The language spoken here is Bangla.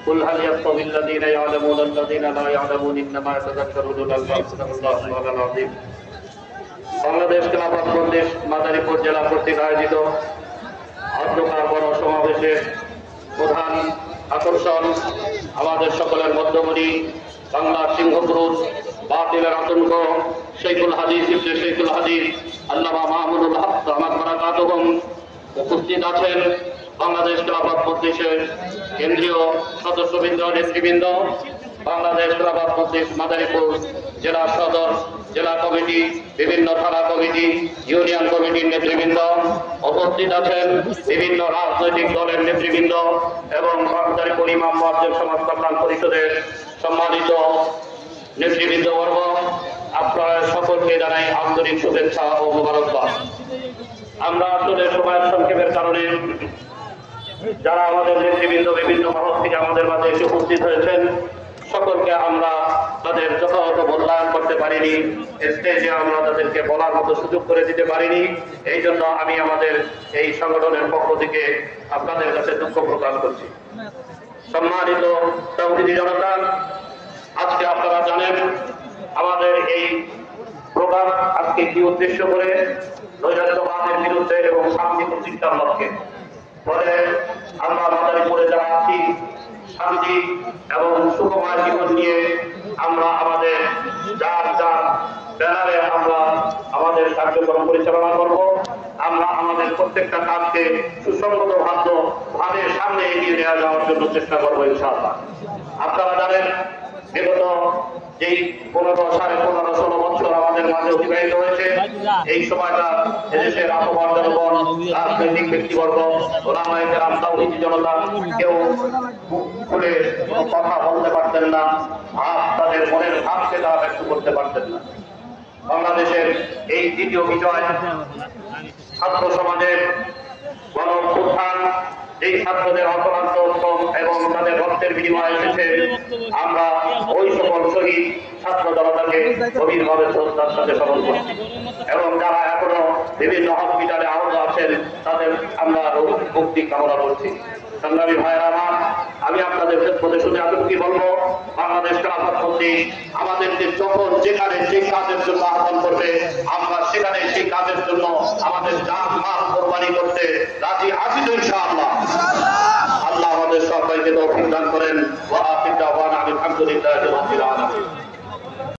কুল হাল ইয়াস্তাবিল্লাযীনা ইয়া'লামুনা আল্লাযীনা লা ইয়া'লামুন ইন্নামা ইয়াতাযাক্কারু উলুল আলবাব সাল্লাল্লাহু আলাইহি ওয়াসাল্লাম। বাংলাদেশ খেলাফত মজলিস মাদারীপুর জেলা কর্তৃক আয়োজিত অন্ধকার বড় সমাবেশের প্রধান আকর্ষণ আমাদের সকলের মধ্যমণি বাংলার সিংহপুরুষ বাতিলের আতঙ্ক শেখুল হাদিস ইবনে শেখুল হাদিস আল্লামা মাহমুদুল হক দামাত বারাকাতুহুম। উপস্থিত আছেন বাংলাদেশ খেলাফত মজলিসের কেন্দ্রীয় সদস্যবৃন্দ, নেতৃবৃন্দ, বাংলাদেশ খেলাফত মজলিস মাদারীপুর জেলা সদর, জেলা কমিটি, বিভিন্ন থানা কমিটি, ইউনিয়ন কমিটির নেতৃবৃন্দ। উপস্থিত আছেন বিভিন্ন রাজনৈতিক দলের নেতৃবৃন্দ এবং মাদারীপুর ইমাম মুয়াজ্জিন সমাজ কল্যাণ পরিষদের সম্মানিত নেতৃবৃন্দবর্গ। আপনারা সকলকে জানাই আন্তরিক শুভেচ্ছা ও মোবারকবাদ। আমরা আসলে সময়ের সংক্ষেপের কারণে যারা আমাদের নেতৃবৃন্দ বিভিন্ন মহল থেকে আমাদের মাঝে এসে উপস্থিত হয়েছেন, সকলকে আমরা তাদের যথাযথ মূল্যায়ন করতে পারিনি, স্টেজে আমরা তাদেরকে বলার মতো সুযোগ করে দিতে পারিনি। এই জন্য আমি আমাদের এই সংগঠনের পক্ষ থেকে আপনাদের কাছে দুঃখ প্রকাশ করছি। সম্মানিত তাওহীদি জনতা, আজকে আপনারা জানেন আমাদের এই প্রোগ্রাম আজকে কি উদ্দেশ্য করে, নৈরাজ্যবাদের বিরুদ্ধে এবং শান্তি প্রতিষ্ঠার লক্ষ্যে। ফলে আমরা মাদারীপুরে যারা আছি শান্তি এবং সুখময় জীবন নিয়ে আমরা আমাদের যার যার ব্যানারে আমরা আমাদের কার্যক্রম পরিচালনা করব। আমরা আমাদের প্রত্যেকটা কাজকে সুসংগত ভাবে সামনে এগিয়ে নিয়ে যাওয়ার জন্য চেষ্টা করবো ইনশাআল্লাহ। আপনারা জানেন বিগত যেই 15-16 বছর আমাদের মাঝে অতিবাহিত হয়েছে, এই সময়টা এদেশের আপামর জনগণ, রাজনৈতিক ব্যক্তিবর্গ, ওলামায়ে কেরাম, তাওহীদি জনতা কেউ খুলে কথা বলতে পারতেন না, তাদের মনের ভাবকে তারা ব্যক্ত করতে পারতেন না। বাংলাদেশের এই দ্বিতীয় বিজয় ছাত্র সমাজের গণ অভ্যুত্থান, এই ছাত্রদের অক্লান্ত উদ্যম এবং তাদের রক্তের বিনিময়ে এসেছে। আমরা ওই সকল শহীদ ছাত্র জনতাকে গভীরভাবে শ্রদ্ধার সাথে স্মরণ করছি এবং যারা এখনো বিভিন্ন হসপিটালে আহত আছেন তাদের আমরা মুক্তি কামনা করছি। সংগ্রামী ভাইয়েরা আমার, আমি আপনাদের ক্ষেত্রে শুনে এতটুকু বলবো, বাংলাদেশ খেলাফত মজলিস আমাদেরকে যখন যেখানে যে কাজের জন্য আহ্বান করবে আমরা সেখানে সেই কাজের জন্য আমাদের জান মাল কোরবানি করতে রাজি আছি তো ইনশাআল্লাহ।